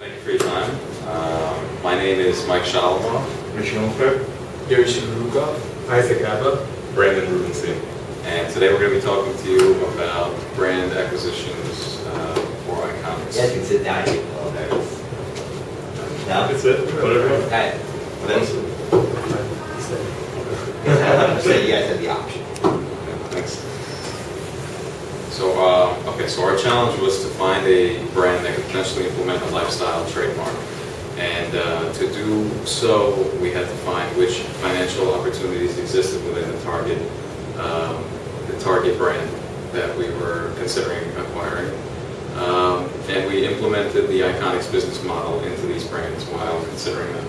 Thank you for your time. My name is Mike Shalamov. Richie Himelfarb. Yuriy Sukarhukov. Brandon Rubenshtien. And today we're going to be talking to you about brand acquisitions for ICONIX. You guys can sit down here. Oh, nervous. No? That's it. Whatever. Alright. So you guys have the option. Thanks. So, so our challenge was to find a brand that could potentially implement a lifestyle trademark. And to do so, we had to find which financial opportunities existed within the target brand that we were considering acquiring. And we implemented the ICONIX business model into these brands while considering them.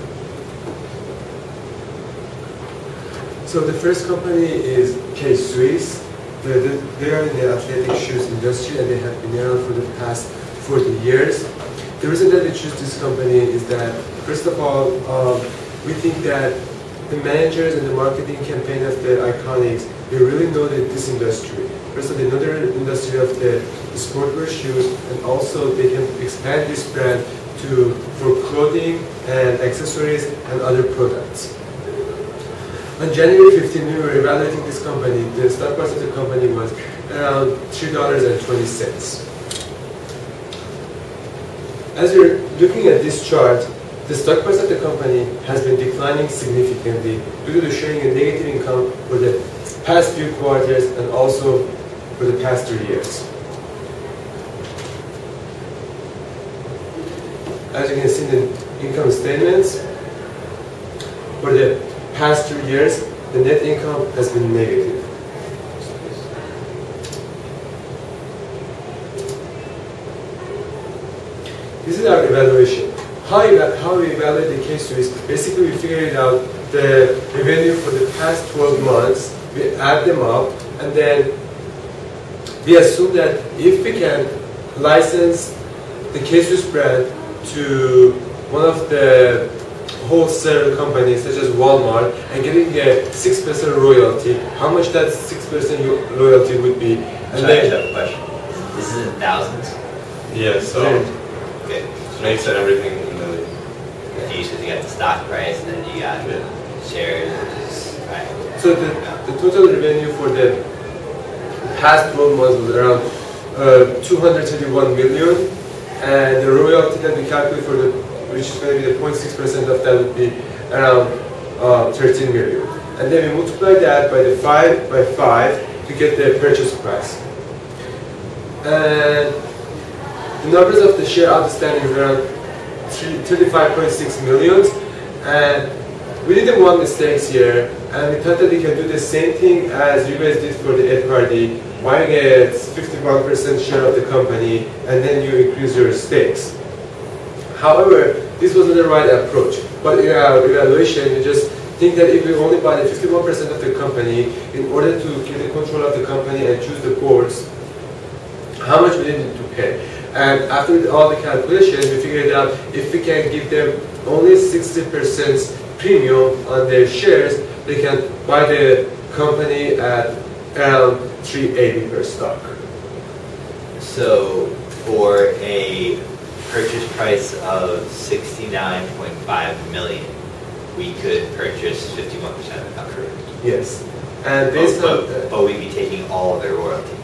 So the first company is K-Swiss. They are in the athletic shoes industry and they have been around for the past 40 years. The reason that we choose this company is that, first of all, we think that the managers and the marketing campaign of the ICONIX, they really know this industry. First of all, they know the industry of the sportwear shoes, and also they can expand this brand for clothing and accessories and other products. On January 15, we were evaluating this company. The stock price of the company was around $3.20. As you're looking at this chart, the stock price of the company has been declining significantly due to showing a negative income for the past few quarters and also for the past 3 years. As you can see in the income statements, for the past 2 years, the net income has been negative. This is our evaluation. How we evaluate the case is basically we figured out the revenue for the past 12 months, we add them up, and then we assume that if we can license the K-Swiss brand to one of the wholesale companies such as Walmart and getting a 6% royalty, how much that 6% royalty would be? And I have a question. This is in thousands? Yeah, so okay. Nate said everything in millions. You said you got the stock price and then you got shares, which is right. So the total revenue for the past 12 months was around 231 million, and the royalty that we calculate for which is going to be the 0.6% of that would be around 13 million. And then we multiply that by the 5 by 5 to get the purchase price. And the numbers of the share outstanding is around 35.6 million. And we didn't want mistakes here, and we thought that we can do the same thing as you guys did for the Ed Party, buying a 51% share of the company, and then you increase your stakes. However, this wasn't the right approach. But in our evaluation, we just think that if we only buy the 51% of the company, in order to get the control of the company and choose the boards, how much we need to pay. And after all the calculations, we figured out if we can give them only 60% premium on their shares, they can buy the company at around $3.80 per stock. So for a purchase price of $69.5 million, we could purchase 51% of the company. Yes. And based on but we'd be taking all of their royalty.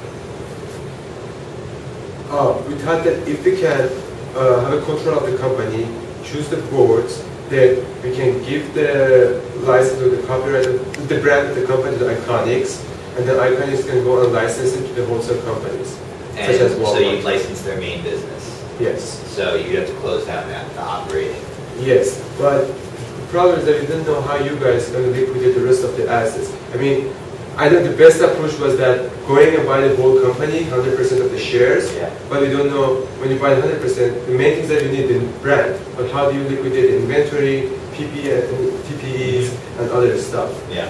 We thought that if we can have a control of the company, choose the boards, then we can give the license to the copyright, the brand of the company to ICONIX, and then ICONIX can go and license it to the wholesale companies, and such as Walmart. So you'd license their main business? Yes. So you'd have to close down the operating? Yes, but the problem is that we didn't know how you guys are going to liquidate the rest of the assets. I mean, I think the best approach was that going and buy the whole company, 100% of the shares, but we don't know when you buy 100%, the main things that you need the brand, but how do you liquidate inventory, PPEs, and other stuff. Yeah.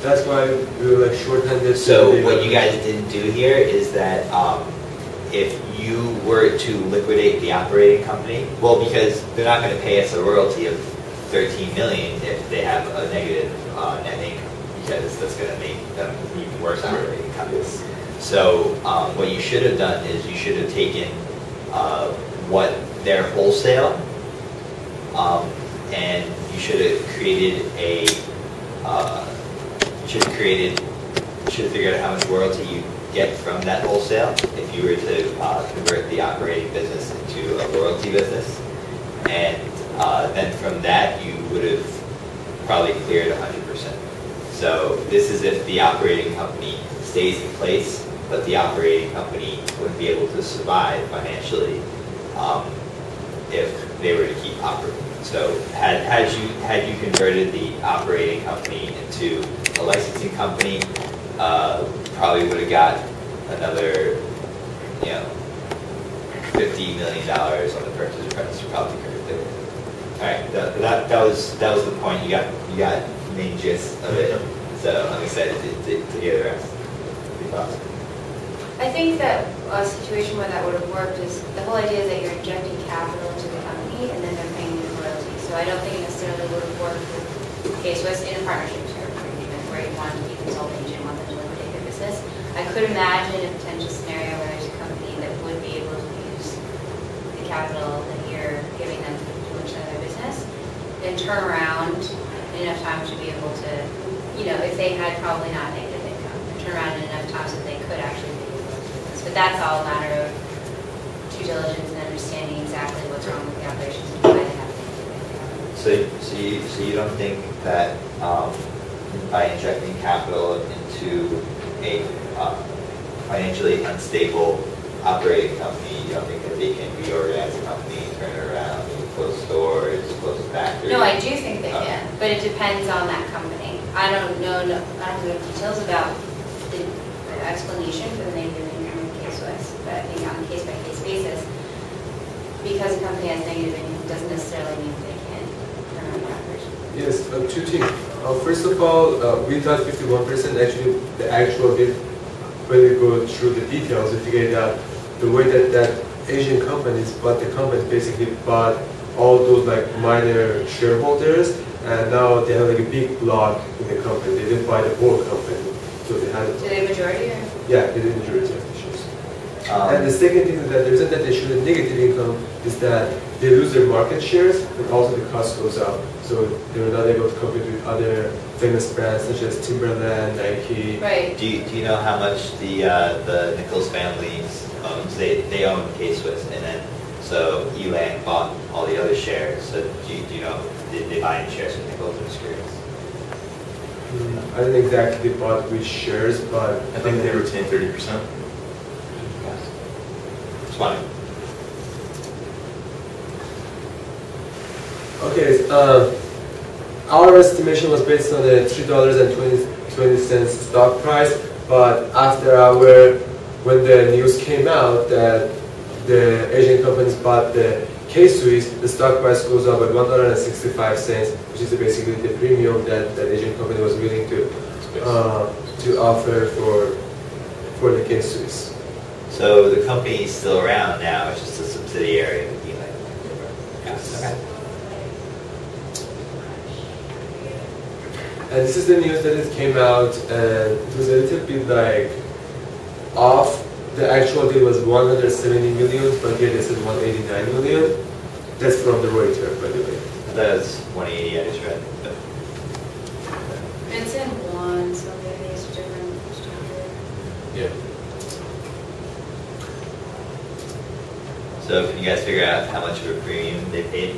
That's why we were like short-handed. So what you guys didn't do here is that if you were to liquidate the operating company, well, because they're not going to pay us a royalty of $13 million if they have a negative net income, because that's going to make them even worse operating companies. So what you should have done is you should have taken what their wholesale, and you should have created a, should have figured out how much royalty you get from that wholesale if you were to convert the operating business into a royalty business. And then from that, you would have probably cleared 100%. So this is if the operating company stays in place, but the operating company wouldn't be able to survive financially if they were to keep operating. So had you converted the operating company into a licensing company, probably would have got another, $50 million on the purchase price. Probably could have did it. All right, that was the point. You got the main gist of it. So I'm excited to hear the rest. Any thoughts? I think that a situation where that would have worked is the whole idea is that you're injecting capital into the company and then they're paying you royalties. So I don't think it necessarily would have worked with KSOS in a partnership agreement where you wanted to be consulting, you didn't want them to liquidate their business. I could imagine a potential scenario where there's a company that would be able to use the capital that you're giving them to do much of their business and turn around in enough time to be able to, if they had probably not negative income, turn around in enough time so that they could actually be able to do this. But that's all a matter of due diligence and understanding exactly what's wrong with the operations and why they have negative income. So you don't think that by injecting capital into a financially unstable operating company, you don't think that they can reorganize the company, turn it around, close stores, close factories? No, I do think they can, but it depends on that company. I don't know details about the explanation for the negative income in KSOS, but I think on a case-by-case basis, because a company has negative income doesn't necessarily mean they can turn around the operation. Yes, two things. First of all, we thought 51%. Actually, the actual bit, when we go through the details, we figured out the way that Asian companies bought the company, basically bought all those like minor shareholders, and now they have like a big block in the company. They didn't buy the whole company, so they had. Do they majority or? Yeah, they did majority of the shares. And the second thing is that the reason that they show the negative income is that they lose their market shares, and also the cost goes up. So they were not able to compete with other famous brands such as Timberland, Nike. Right. Do you know how much the Nichols families owns? They own K-Swiss, and then so Elan bought all the other shares. So do you know, did they buy any shares from Nichols? I'm just curious. I don't exactly bought which shares, but I think they retain 30%. It's fine. Okay, our estimation was based on the $3.20 stock price, but after when the news came out that the Asian companies bought the K-Swiss, the stock price goes up by $1.65, which is basically the premium that Asian company was willing to offer for the K-Swiss. So the company is still around now. It's just a subsidiary of Elan. Yes. Okay. And this is the news that it came out, and it was a little bit like off. The actual deal was 170 million, but here they said 189 million. That's from the Reuters, by the way. That's 180 I just read. It's in one, so maybe it's different. Yeah. So can you guys figure out how much of a premium they paid?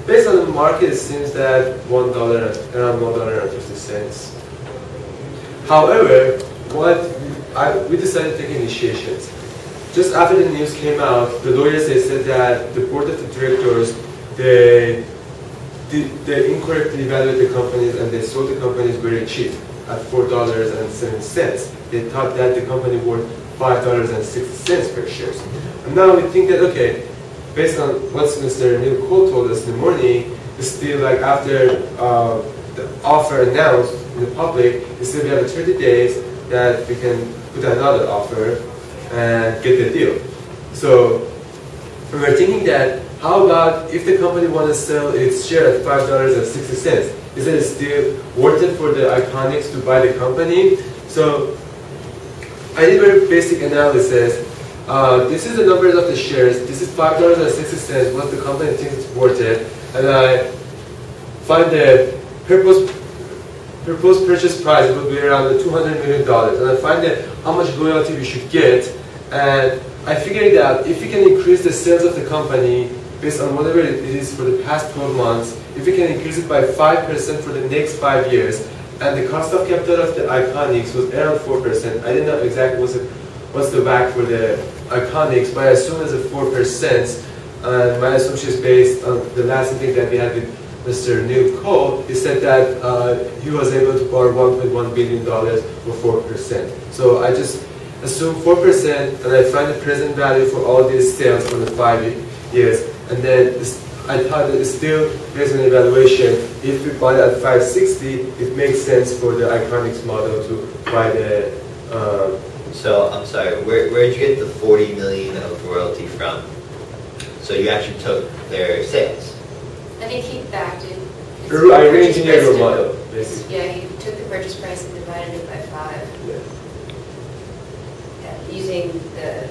Based on the market, it seems that around $1.50. However, we decided to take initiations. Just after the news came out, the lawyers said that the board of the directors they incorrectly evaluated the companies and they sold the companies very cheap at $4.07. They thought that the company worth $5.60 per share. And now we think that okay, based on what Mr. Neil Cole told us in the morning, it's still like after the offer announced in the public, we still have 30 days that we can put another offer and get the deal. So we were thinking that how about if the company wants to sell its share at $5.60? Is it still worth it for the ICONIX to buy the company? So I did a very basic analysis. This is the numbers of the shares. This is $5.60, what the company thinks it's worth it. And I find the proposed purchase price would be around the $200 million. And I find that how much royalty we should get. And I figured out if we can increase the sales of the company based on whatever it is for the past 12 months, if we can increase it by 5% for the next 5 years, and the cost of capital of the ICONIX was around 4%. I didn't know exactly what's the WACC for the ICONIX, but I assume it's a 4%. And my assumption is based on the last meeting that we had with Mr. Neil Cole. He said that he was able to borrow $1.1 billion for 4%. So I just assume 4%, and I find the present value for all these sales for the 5 years. And then I thought that it's still, based on evaluation, if we buy it at 560, it makes sense for the ICONIX model to buy the... So, I'm sorry, where did you get the 40 million of royalty from? So you actually took their sales? I think he backed it. I re-engineered your model, basically. Yeah, he took the purchase price and divided it by 5. Yeah. Yeah, using the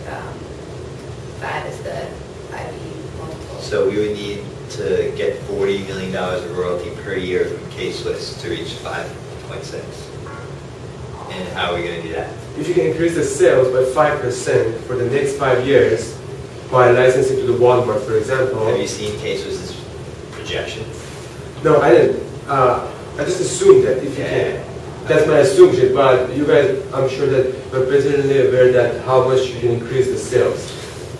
5 as the IB multiple. So we would need to get $40 million of royalty per year from K-Swiss to reach 5.6. And how are we going to do that? If you can increase the sales by 5% for the next 5 years, by licensing to the Walmart, for example. Have you seen K-Swiss's projections? No, I didn't. I just assumed that if you can. That's my assumption, but you guys, I'm sure that you're better aware that how much you can increase the sales.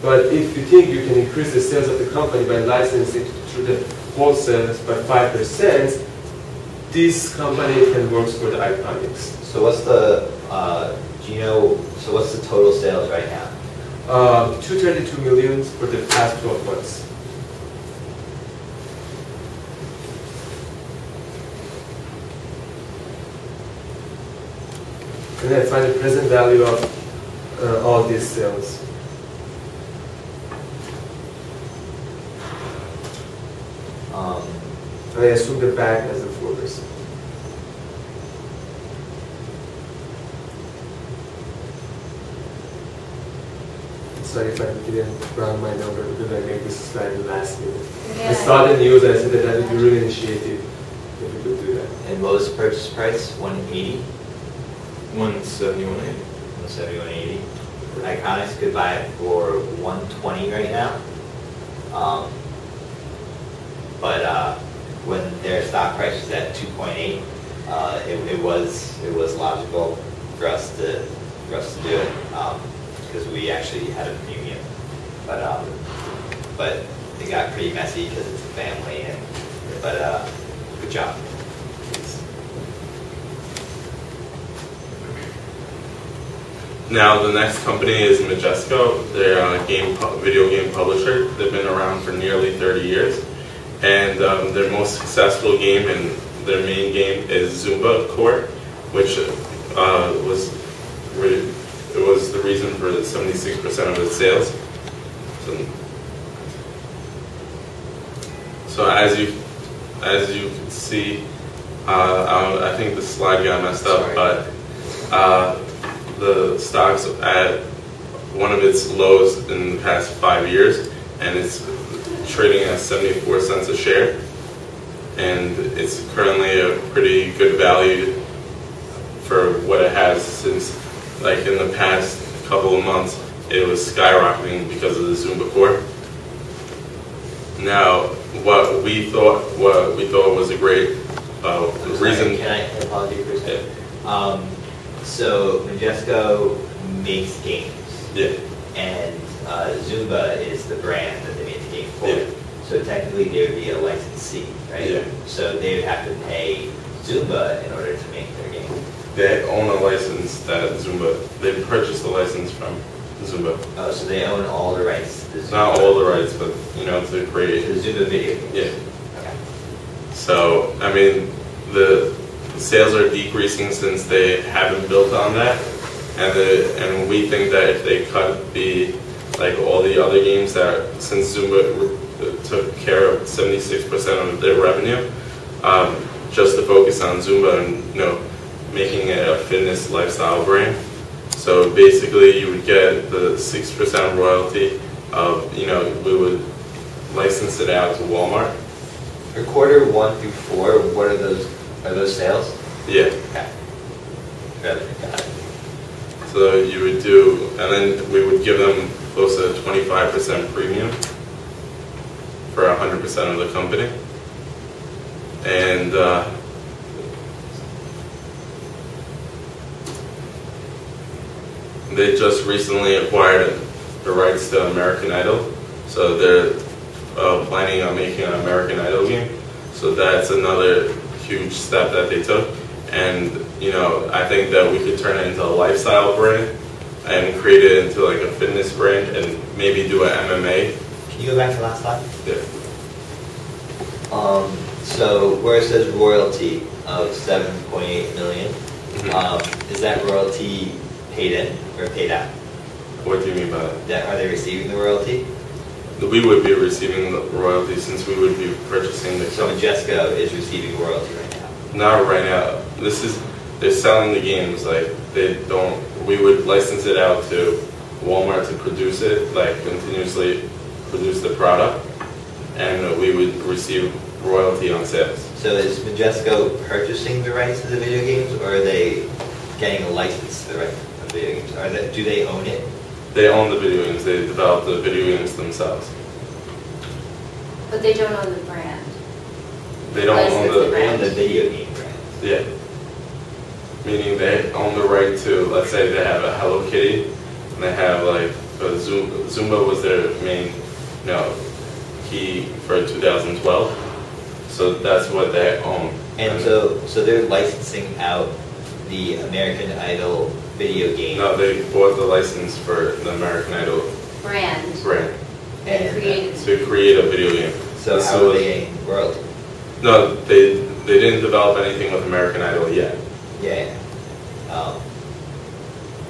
But if you think you can increase the sales of the company by licensing through the wholesalers by 5%, this company can work for the ICONIX. So what's the, so what's the total sales right now? 232 million for the past 12 months. And then find the present value of all these sales. And I assume the back as a 4%. Sorry if I didn't round my number because I made this slide in the last minute. Yeah. I saw the news and I said that would be really initiative if we could do that. And what was the purchase price? 180? 171.80. 171.80. ICONIX could buy it for 120 right now. But when their stock price was at 2.8, it was logical for us to do it because we actually had a premium. But it got pretty messy because it's a family. But good job. Now the next company is Majesco. They're a video game publisher. They've been around for nearly 30 years. And their most successful game and their main game is Zumba Court, which was the reason for 76% of its sales. So as you can see, I think the slide got messed up, but the stock's at one of its lows in the past 5 years, and it's trading at 74 cents a share, and it's currently a pretty good value for what it has, since like in the past couple of months it was skyrocketing because of the Zumba Core. Now what we thought was a great reason. Can I pause you for a second? So Majesco makes games. Yeah. And Zumba is the brand that they made the game for. Yeah. So technically they would be a licensee, right? Yeah. So they would have to pay Zumba in order to make their game. They own a license that Zumba, they purchased the license from Zumba. Oh, so they own all the rights to Zumba. Not all the rights, but to create. The Zumba video games. Yeah. Okay. So, I mean, the sales are decreasing since they haven't built on that. And we think that if they cut like all the other games that, since Zumba took care of 76% of their revenue, just to focus on Zumba and making it a fitness lifestyle brand, So basically, you would get the 6% royalty of, we would license it out to Walmart. For quarter 1 through 4, what are those? Are those sales? Yeah. Okay. Got it. So you would do, and then we would give them close to 25% premium for 100% of the company. And they just recently acquired the rights to American Idol. So they're planning on making an American Idol game. So that's another huge step that they took. And I think that we could turn it into a lifestyle brand and create it into like a fitness brand and maybe do an MMA. Can you go back to the last slide? Yeah. So where it says royalty of 7.8 million, is that royalty paid in or paid out? What do you mean by that? Are they receiving the royalty? We would be receiving the royalty since we would be purchasing the So company. Majesco is receiving royalty right now. Not right now. They're selling the games. Like we would license it out to Walmart to produce it, like continuously produce the product, and we would receive royalty on sales. So is Majesco purchasing the rights to the video games, or are they getting a license to the rights to the video games? Do they own it? They own the video games. They develop the video games themselves. But they don't own the brand. They don't License own the the brand. The video game brand. Yeah. Meaning they own the right to, let's say they have a Hello Kitty, and they have like Zumba was their main, key for 2012. So that's what they own. And so they're licensing out the American Idol video game. No, they bought the license for the American Idol Brand. And created. to create a video game. So how are they getting royalty? No, they didn't develop anything with American Idol yet. Yeah.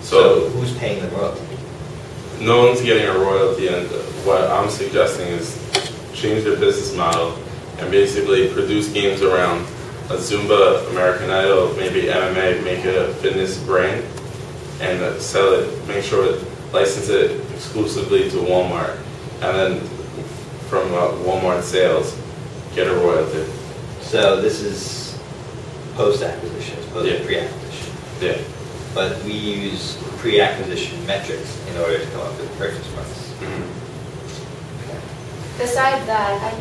So who's paying the royalty? no one's getting a royalty, and what I'm suggesting is change their business model and basically produce games around a Zumba, American Idol, maybe MMA, make it a fitness brand, and sell it, make sure license it exclusively to Walmart, and then from Walmart sales, get a royalty. So this is post-acquisition, Yeah. pre-acquisition. Yeah. But we use pre-acquisition metrics in order to come up with purchase price. Besides that,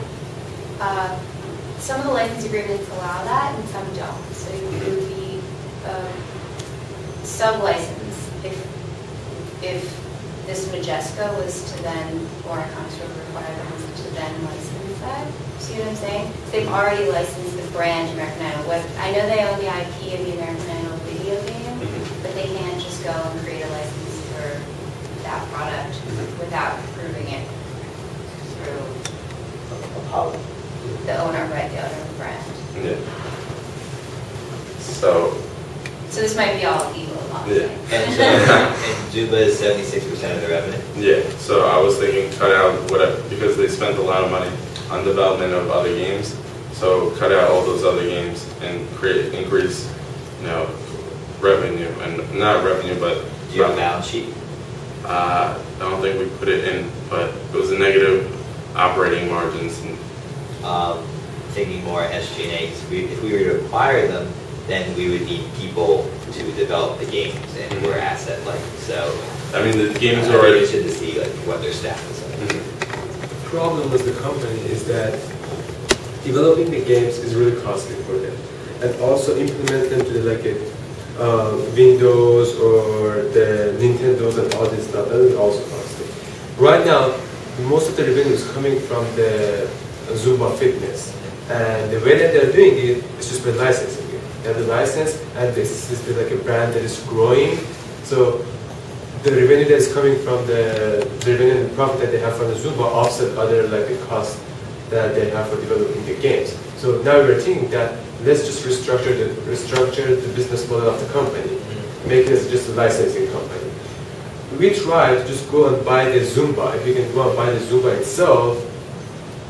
some of the license agreements allow that and some don't. So you would be sub-license if this Majesco was to then, or ICONIX would require them to then license that. See what I'm saying? They've already licensed the brand American Idol. I know they own the IP of the American Idol video game, but they can't just go and create a license for that product without proving it through Apollo. the owner, right? The owner of the brand. Yeah. So this might be all legal, obviously. And Zumba is 76% of the revenue. yeah. So I was thinking cut out whatever, because they spent a lot of money on development of other games. So cut out all those other games and increase, revenue, and not revenue, but Do you have a balance sheet? I don't think we put it in, but it was a negative operating margins. Thinking more SG&A. If we were to acquire them, then we would need people to develop the games, and we're asset light. So I mean, the games I'm are already. interested to see what their staff is like. The problem with the company is that developing the games is really costly for them, and also implement them to Windows or the Nintendos and all this stuff. That is also costly. Right now, most of the revenue is coming from the Zumba Fitness, and the way that they're doing it is just by licensing it. They have the license, and this is like a brand that is growing. So the revenue that is coming from the revenue and the profit that they have from the Zumba offset other the costs that they have for developing the games. So now we're thinking that let's just restructure the business model of the company, make it just a licensing company. We try to just go and buy the Zumba. If you can go and buy the Zumba itself,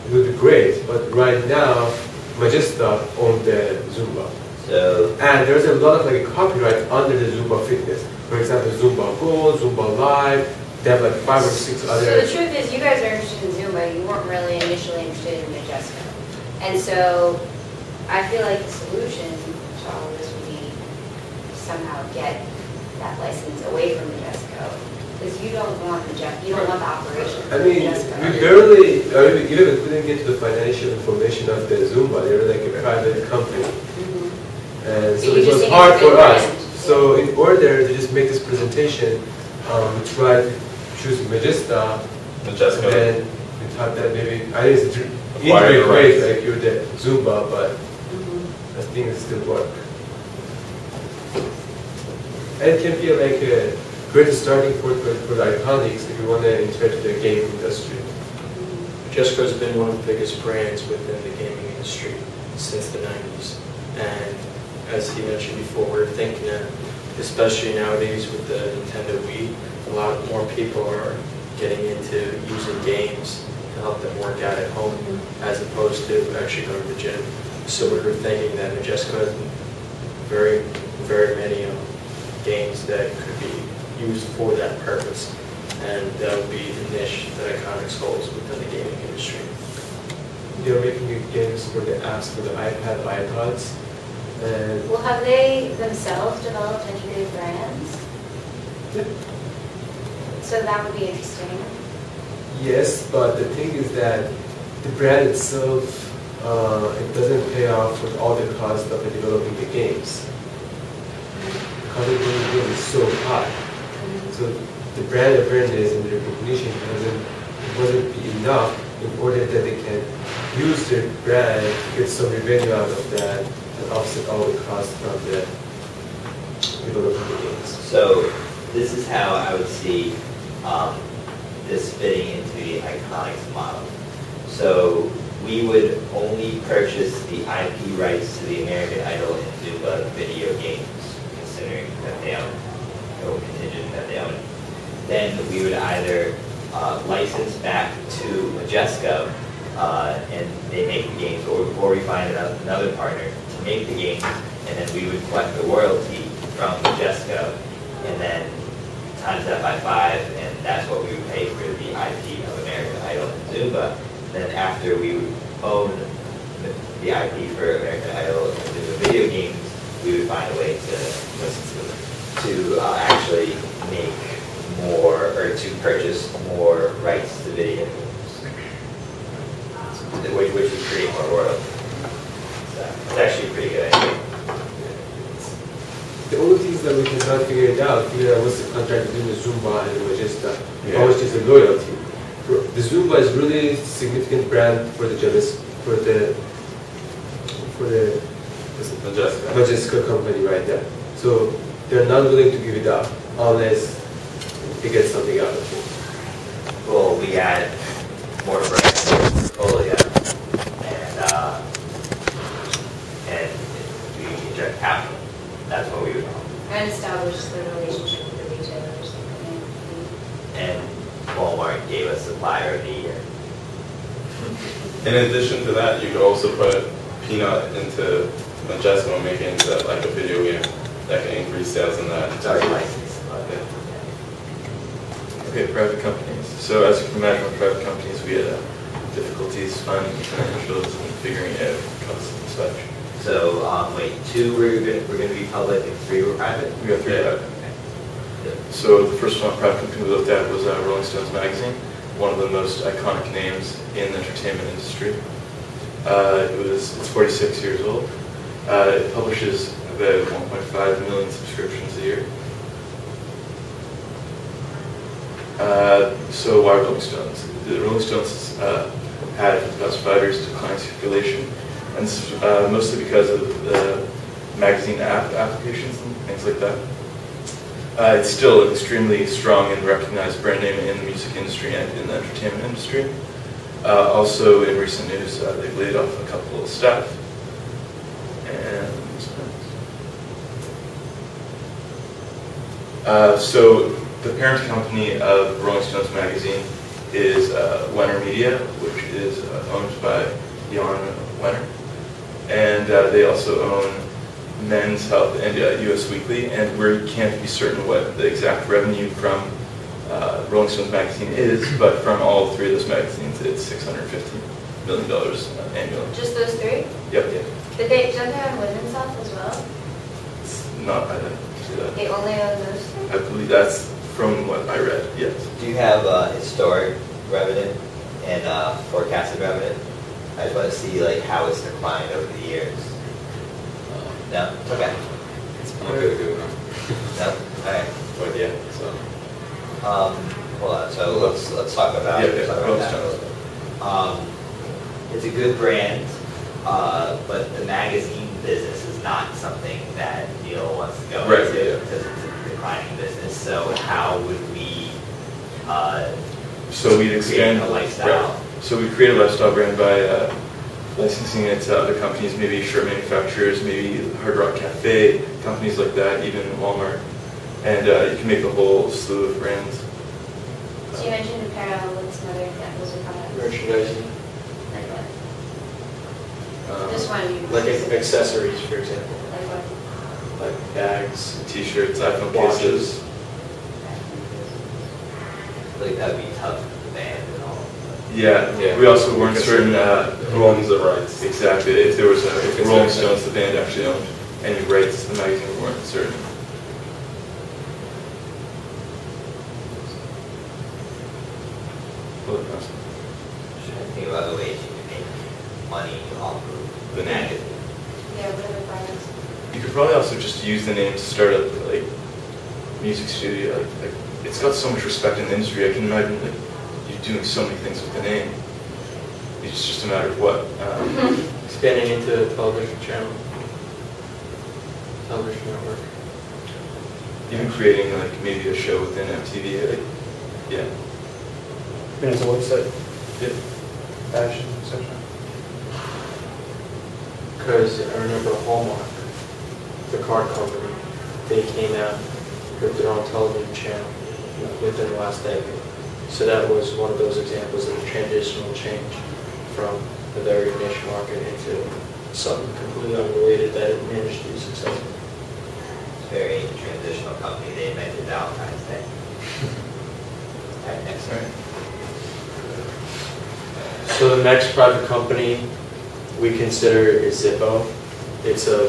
it would be great. But right now, Majesco owns the Zumba. So And there's a lot of copyright under the Zumba Fitness. For For example, Zumba Gold, Zumba Live. They have like 5 or 6 So other. the truth is, you guys are interested in Zumba, you weren't really initially interested in Majesco. And so I feel like the solution to all of this would be to somehow get that license away from Majesco. Because you don't want Majesco, you don't want the operation I of mean, Majesco. we barely, or we even couldn't get to the financial information of the Zumba. They were like a private company. Mhm. And so But you it just was think hard it's a for good us. brand. So in order to just make this presentation, we tried to choose Magista, and Majesco. then we thought that maybe, I think it's Acquire integrate the great, rights. like you're the Zumba, but Mhm. I think it still work. And it can be like a great starting point for the ICONIX if you want to enter the game industry. Majesco has been one of the biggest brands within the gaming industry since the 90s. And as he mentioned before, we're thinking that, especially nowadays with the Nintendo Wii, a lot more people are getting into using games to help them work out at home as opposed to actually going to the gym. So we were thinking that Majesco has very, very many games that could be used for that purpose. And that would be the niche that ICONIX holds within the gaming industry. They're making games for the apps for the iPad, iPods, and Well, have they themselves developed integrated brands? yeah. So that would be interesting. Yes, but the thing is that the brand itself, it doesn't pay off with all the cost of developing the games. The cost of developing the game is so high. So the brand awareness and the recognition wasn't be enough in order that they can use their brand, get some revenue out of that, and offset all the costs from the developing the games. So this is how I would see this fitting into the ICONIX model. So we would only purchase the IP rights to the American Idol and Zumba video games, considering that they own, or contingent that they own it. Then we would either license back to Majesco, and they make the games, or we find another partner to make the games, and then we would collect the royalty from Majesco, and then times that by 5, and that's what we would pay for the IP of American Idol and Zumba. Then after we would own the IP for American Idol and Zumba video games, we would find a way to actually make more, or to purchase more rights to video games, which would create more royalty. So it's actually a pretty good idea. The only things that we cannot figure out what's the contract between the Zumba and the Magista. Yeah. How much is the loyalty? The Zumba is really significant brand for the Majesco. Majesco company right there. So they're not willing to give it up unless they get something out of it. Well, we add more brands to the portfolio, and we inject capital. That's what we would want. And establish the relationship with the retailers. And Walmart gave us Supplier of the Year. In addition to that, you could also put Peanut into Majesco and make it into like a video game that can increase sales in that. It's already licensed. Okay, private companies. So as you can imagine with private companies, we had difficulties finding financials and figuring out costs and such. So, wait, 2 we're going to be public and 3 were private? We got 3 Yeah. private. So the first one private company we looked at was Rolling Stones magazine, one of the most iconic names in the entertainment industry. It's 46 years old. It publishes about 1.5 million subscriptions a year. So why Rolling Stones? The Rolling Stones had for the past 5 years declined circulation, and mostly because of the magazine applications and things like that. It's still an extremely strong and recognized brand name in the music industry and in the entertainment industry. Also, in recent news, they've laid off a couple of staff. And so the parent company of Rolling Stones magazine is Wenner Media, which is owned by Jan Wenner. And they also own Men's Health, and US Weekly, and we can't be certain what the exact revenue from Rolling Stones magazine is, but from all three of those magazines, it's $650 million annually. Just those three? Yep. But they don't they have Women's Health as well? It's not, I didn't see that. They only own those three? I believe that's from what I read, yes. Do you have historic revenue and forecasted revenue? I just want to see like how it's declined over the years. No? Okay. I'm not gonna do it. No? Alright. But yeah, so. Hold on, so let's talk about, Yeah, let's talk about that a little bit. It's a good brand, but the magazine business is not something that Neil wants to go Right, into yeah. because it's a declining business. So how would we So we'd expand create a lifestyle? Right. So we create a lifestyle brand by licensing it to other companies, maybe shirt manufacturers, maybe Hard Rock Cafe, companies like that, even Walmart. And you can make a whole slew of brands. So you mentioned apparel, what's some other examples of products? Merchandising, Like what? Um, Just one you. like accessories, for example, Like what? like bags, T-shirts, iPhone watches. cases. Like that would be tough for the band and all. Yeah, Yeah. we also weren't Because certain who owns the rights? exactly if there was if it's Rolling like that. Stones, the band, actually owned any rights to the magazine. We weren't certain. Well, that's- Trying to think of other ways you can make money off of the magazine. Yeah, what other products? You could probably also just use the name to start up like music studio. Like it's got so much respect in the industry. I can imagine like you doing so many things with the name. It's just a matter of what. Expanding into a television channel, television network. Even creating like maybe a show within MTV. Like, yeah. And it's a website, Yeah. fashion, etc. Because I remember Hallmark, the card company, they came out with their own television channel within the last decade. So that was one of those examples of a transitional change from the very niche market into something completely unrelated that it managed to be successful. Very transitional company. They invented Valentine's Day. Alright, next. All right. So the next private company we consider is Zippo. It's a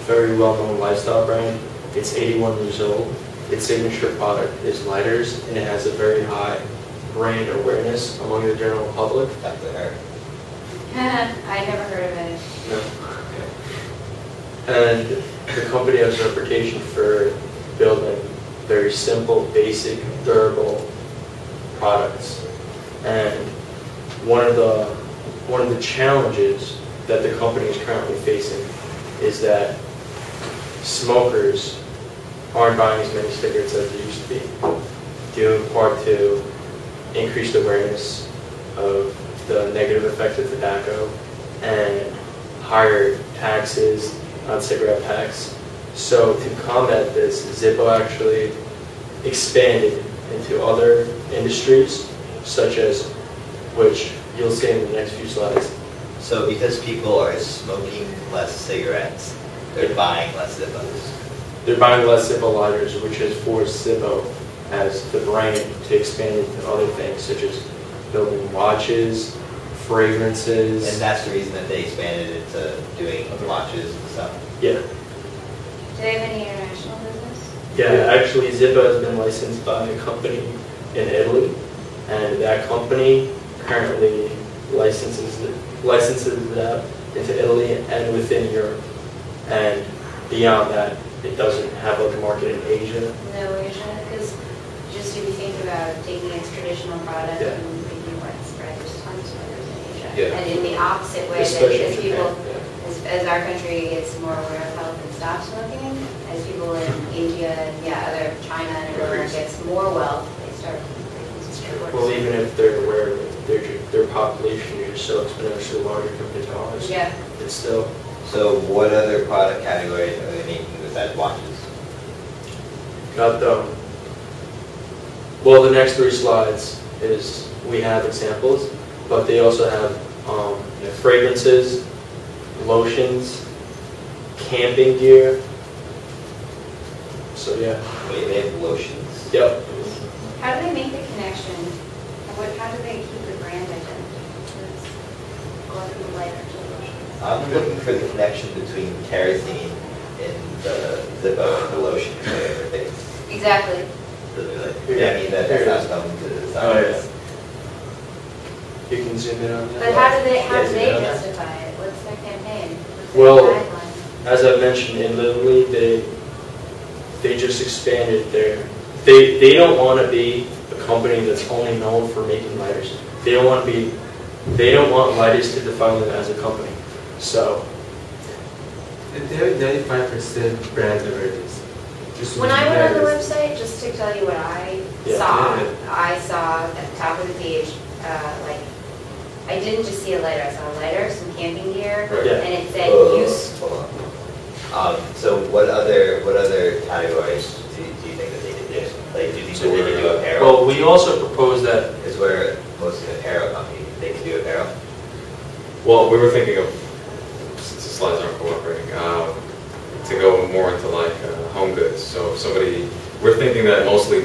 very well-known lifestyle brand. It's 81 years old. Its signature product is lighters, and it has a very high brand awareness among the general public. Definitely her. I never heard of it. And the company has a reputation for building very simple, basic, durable products. And one of the challenges that the company is currently facing is that smokers aren't buying as many cigarettes as they used to be, due in part to increased awareness of the negative effects of tobacco and higher taxes on cigarette packs. So to combat this, Zippo actually expanded into other industries, such as, which you'll see in the next few slides. So because people are smoking less cigarettes, they're buying less Zippos. They're buying less Zippo lighters, which has forced Zippo as the brand to expand into other things, such as building watches, fragrances. And that's the reason that they expanded into doing watches and stuff. Yeah. Do they have any international business? Yeah, actually Zippo has been licensed by a company in Italy, and that company currently licenses it out into Italy and within Europe. And beyond that, it doesn't have like a market in Asia. No Asia, because just if you think about taking its traditional product Yeah. and making it widespread, there's tons of smokers in Asia. Yeah. And in the opposite way, that Especially as in people, Japan, as our country gets more aware of health and stops smoking, as people in India and other China and everywhere gets more wealth, they start making some Well, even if they're aware of it, their population is just so exponentially larger compared to ours. Yeah. It's still. So what other product categories are they making besides watches? Got them. Well, the next three slides is we have examples, but they also have fragrances, lotions, camping gear. So yeah. Wait, they have lotions? Yep. How do they make the connection? How do they keep the brand identity? Going from the lighter to the lotion. I'm looking for the connection between kerosene and the Zippo and the lotion and whatever things. Exactly. Yeah, I mean, that's not something to the side. Oh, yeah. You can zoom in on that. But how do they Yes, yeah. justify it? What's their campaign? What's their Well, guideline? as I mentioned in Little League, they just expanded their. They don't want to be a company that's only known for making lighters. They don't want to be. They don't want lighters to define them as a company. So. And they have 95% brand awareness. Just When I went on the awareness. website, just to tell you what I Yeah. saw, Yeah. I saw at the top of the page, I didn't just see a lighter, I saw a lighter, some camping gear, Right. Yeah. and it said use. Hold on. So what other categories do you think that they could do? Like, do you think So that they could do we're, apparel? Well, we also proposed that. Is where most of the apparel companies, they could do apparel? Well, we were thinking of, since the slides aren't cooperating, to go more into like home goods. So if somebody, we're thinking that mostly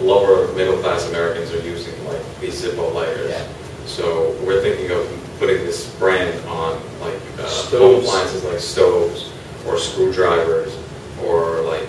lower middle class Americans are using like these Zippo lighters. Yeah. So we're thinking of putting this brand on like home Stoves. appliances like stoves or screwdrivers or like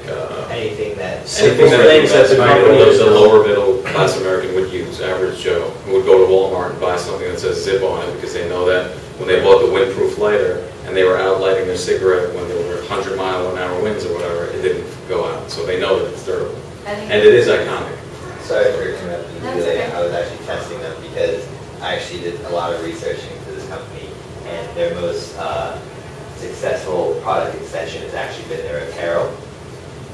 Anything that. anything that things that the company is the known. lower middle class American would use, average Joe, who would go to Walmart and buy something that says Zippo on it because they know that when they bought the windproof lighter and they were out lighting their cigarette when there were 100-mile-an-hour winds or whatever, it didn't go out. So they know that it's durable. I think And it is iconic. Sorry for interrupting you. That's Really, okay. I was actually testing them because I actually did a lot of research into this company, and their most successful product extension has actually been their apparel.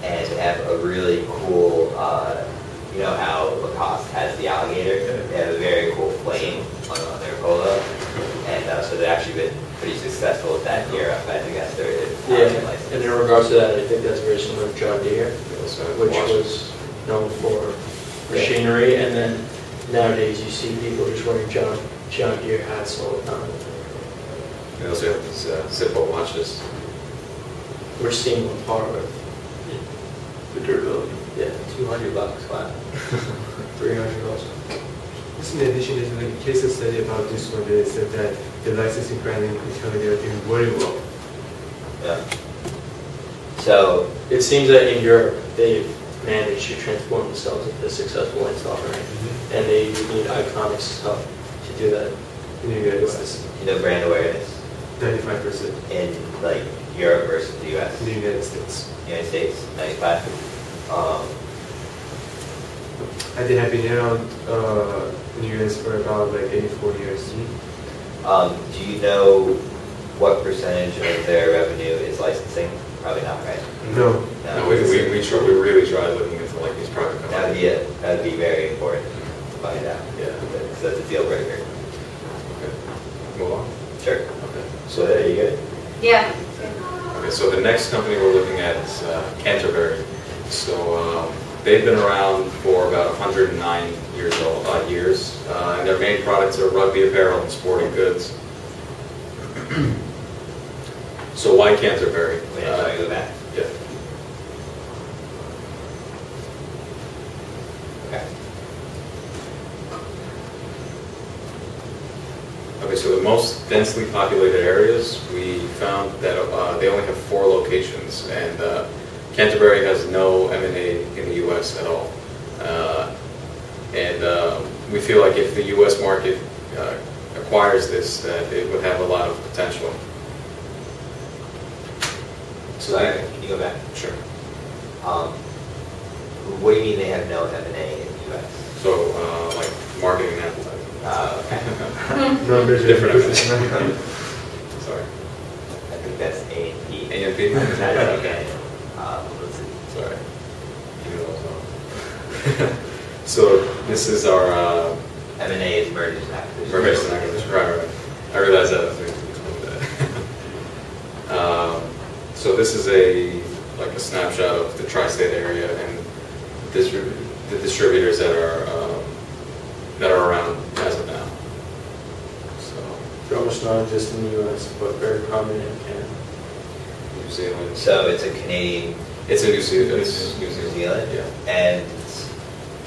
And they have a really cool, you know how Lacoste has the alligator? They have a very cool flame on their polo. And so they've actually been pretty successful with that in Europe. I think that's their Yeah. license. And in regards to that, I think that's very similar to John Deere, They also have which washers. was known for machinery, and then nowadays you see people just wearing John Deere hats all the time. They also have these Zippo watches. We're seeing one part of The durability. yeah, $200, wow. $300. Just in addition, there's like a case study about this one that said that the licensing brand in Italy, they are doing very well. Yeah. So, It seems that in Europe they've managed to transform themselves into a successful lifestyle brand, and they need ICONIX help to do that. In the United States, you know, brand awareness 95% in like Europe versus the US. in the United States. United States, 95. And they have been around in the US for about like 84 years. Do you know what percentage of their revenue is licensing? Probably not, right? No. No, we really tried looking into like these private That would companies. be it. That would be very important to find out. Yeah. Because that's a deal breaker. Okay. Move on. Sure. Okay. So there you go. Yeah. Okay, so the next company we're looking at is Canterbury. So they've been around for about 109 years, and their main products are rugby apparel and sporting goods. So why Canterbury? Wait, shall I go back? Yeah. Okay. Okay, so the most densely populated areas, we found that they only have 4 locations, and Canterbury has no M&A in the U.S. at all. We feel like if the U.S. market acquires this, that it would have a lot of potential. Sorry, can you go back? Sure. What do you mean they have no M&A in the US? So, like marketing and advertising. Okay. Numbers are Different different. Sorry. I think that's A&P. A&P? That's Okay. let's see. Sorry. You know those off. So this is our M&A is mergers and acquisitions. mergers and acquisitions. Right. I realized that as we explained that. So this is like a snapshot of the tri-state area and the distributors that are around as of now. So They're almost non-existent in the U.S., but very prominent in Canada. New Zealand. So it's a Canadian, It's a New Zealand. It's New Zealand? Yeah. And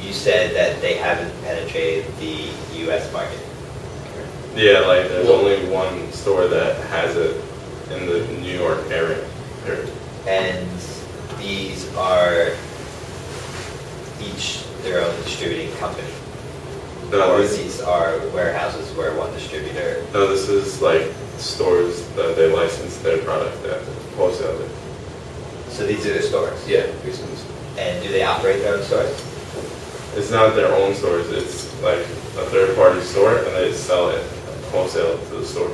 you said that they haven't penetrated the US market. Yeah, like there's only one store that has it in the New York area. And these are each their own distributing company. No, Or this, these are warehouses where one distributor. no, this is like stores that they license their product at wholesale. So these are their stores. Yeah, reasons. And do they operate their own stores? It's not their own stores. It's like a third-party store, and they sell it wholesale to the store.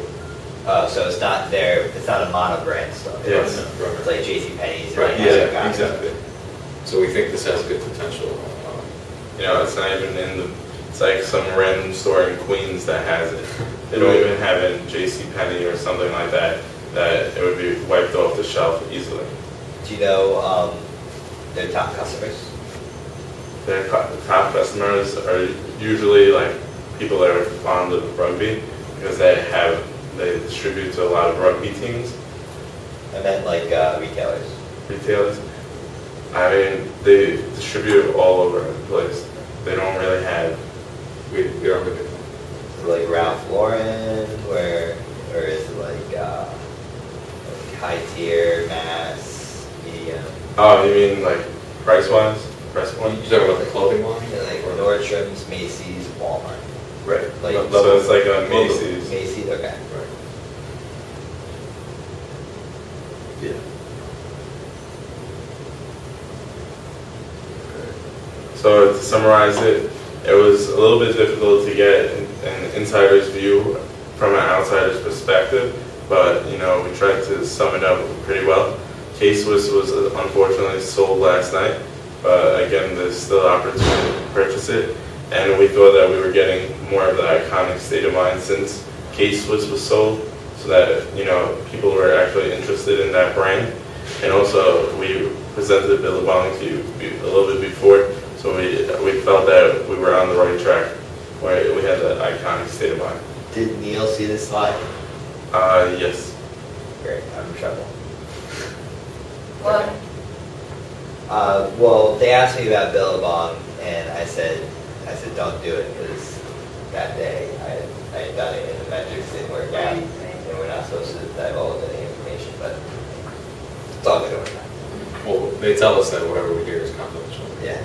So it's not a mono-brand store. Yes. It's like JCPenney's or Right, like yeah, Amazon. exactly. So we think this has good potential. You know, it's not even in the. It's like some random store in Queens that has it. They don't even have it in JCPenney or something like that. That it would be wiped off the shelf easily. Do you know their top customers? Their top customers are usually like people that are fond of rugby because they distribute to a lot of rugby teams. I meant like retailers. Retailers. I mean, they distribute all over the place. They don't really have. We are with it. Like Ralph Lauren, or is it like high tier, mass, medium? Oh, you mean like price-wise? Price You point? talking about the clothing line? Yeah, like Nordstrom's, Macy's, Walmart. Right. Like So it's like a Macy's. Macy's, okay. Right. Yeah. So to summarize it, it was a little bit difficult to get an insider's view from an outsider's perspective, but you know, we tried to sum it up pretty well. K-Swiss was unfortunately sold last night, but again, there's still opportunity to purchase it, and we thought that we were getting more of the iconic state of mind since K-Swiss was sold, so that you know people were actually interested in that brand, and also we presented Billabong to you a little bit before. So we felt that we were on the right track, where we had the iconic state of mind. Did Neil see this slide? Yes. Great, I'm in trouble. What? Well, they asked me about Billabong, and I said don't do it because that day I had done it and the metrics didn't work out, and we're not supposed to divulge any information, but it's all good over time. Well, they tell us that whatever we hear is confidential. Yeah.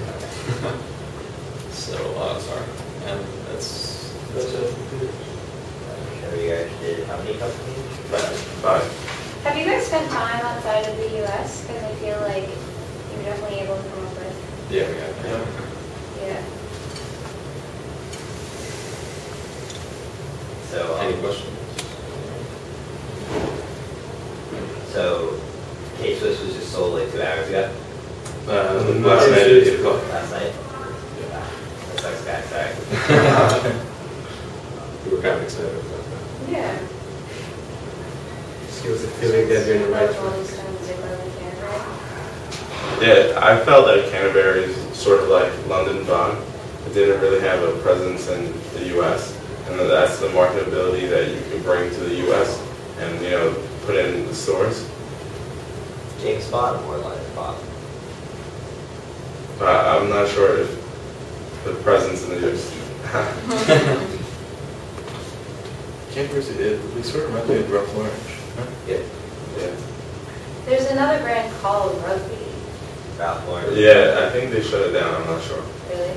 So, sorry. And that's it. So you guys did how many companies? 5. Have you guys spent time outside of the US? Because I feel like you're definitely able to come up with, Yeah, we got that. yeah. So, Any questions? so K-Swiss was just sold like 2 hours ago? Last night at 8 o'clock. Last night? That sucks, guys, sorry. We were kind of excited about that. Yeah. Just gives a feeling that you're in the right track. Rolling Stones, they really can, right? Yeah, I felt that Canterbury is sort of like London Bond. It didn't really have a presence in the U.S., and that's the marketability that you can bring to the U.S. and you know put it in the stores. James Bond or London Bond? I'm not sure if the presence in the U.S. Canterbury's, we sort of remind me of Ralph Lauren. Yeah. Yeah. There's another brand called Rugby, Ralph Lauren? Yeah, I think they shut it down. I'm not sure. really?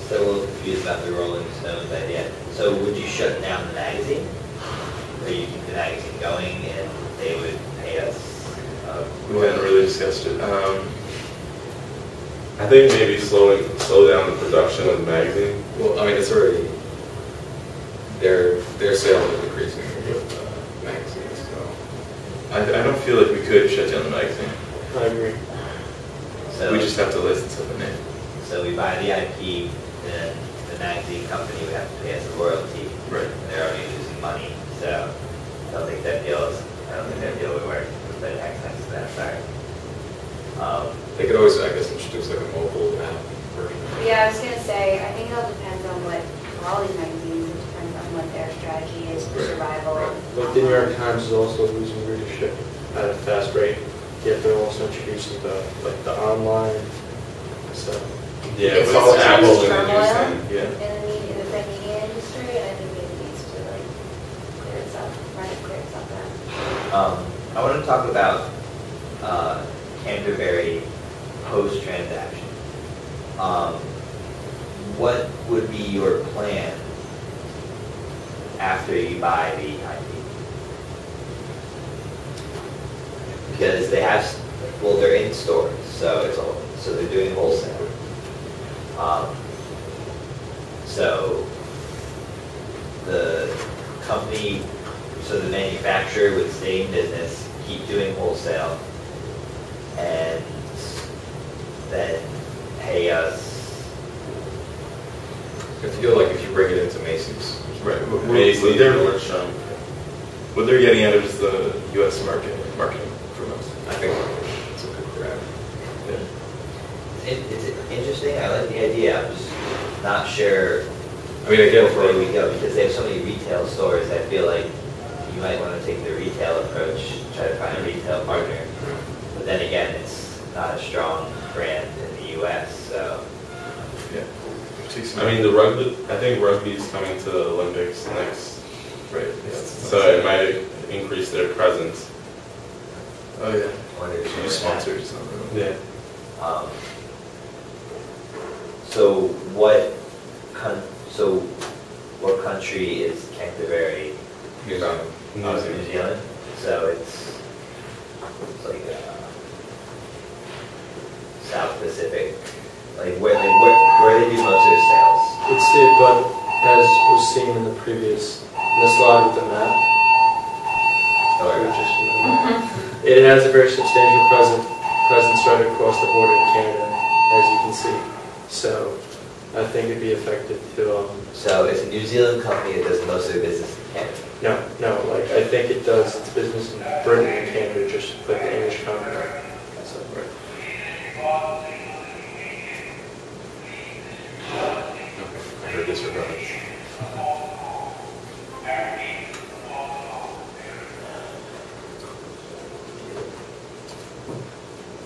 Still a little confused about the Rolling Stones idea. So would you shut down the magazine? Or you keep the magazine going and they would pay us? We hadn't really discussed it. I think maybe slow down the production of the magazine. Well, I mean, it's already, their sales are decreasing with magazines, so. I don't feel like we could shut down the magazine. I agree. So, We just have to license the name. so we buy the IP, then the magazine company would have to pay us a royalty. Right. And they're already losing money, so I don't think that deal would work. But it makes sense to that, sorry. They could always, I guess, introduce like a mobile app version. I was gonna say, I think it all depends on what, for all these magazines, it depends on what their strategy is for survival. Like the New York Times is also losing readership at a fast rate, yet they're also introducing the online, so. Yeah, It's but all it's Apple Apple turmoil and yeah. in the print media industry, and I think it needs to like clear its up, clear itself out. I want to talk about Canterbury post-transaction. What would be your plan after you buy the IP? Because they have, well, they're in stores, so it's all, so they're doing wholesale. So the company, so the manufacturer would stay in business, keep doing wholesale, and then pay us. I feel like if you bring it into Macy's. Right. Macy's, Nordstrom. What they're getting at is the U.S. marketing from us. I think it's a good grab. It's interesting, I like the idea, I'm just not sure I mean, again, for where we go, because they have so many retail stores, I feel like you might want to take the retail approach, try to find a retail partner. But then again, it's not a strong brand in the US, so. Yeah. I mean, the rugby. I think rugby is coming to the Olympics next, Right. Yeah. so it might increase their presence. Oh yeah. Wonder if Use sponsors. Yeah. So what country is Canterbury? New Zealand. New Zealand. So it's like South Pacific, like where they do most of their sales. It's it, but as was seen in the previous, in the slide with the map, it has a very substantial presence right across the border in Canada, as you can see. So I think it'd be effective to. So it's a New Zealand company that does most of their business in Canada. No, like I think it does its business in Britain and Canada, just like the English company. So, right. I heard this regardless.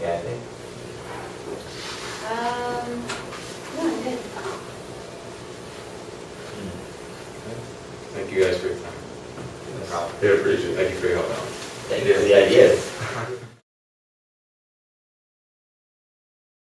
Yeah, I think. No, I'm good. Thank you guys for your time. No problem. We appreciate it. Thank you for your help. Thank you for the ideas.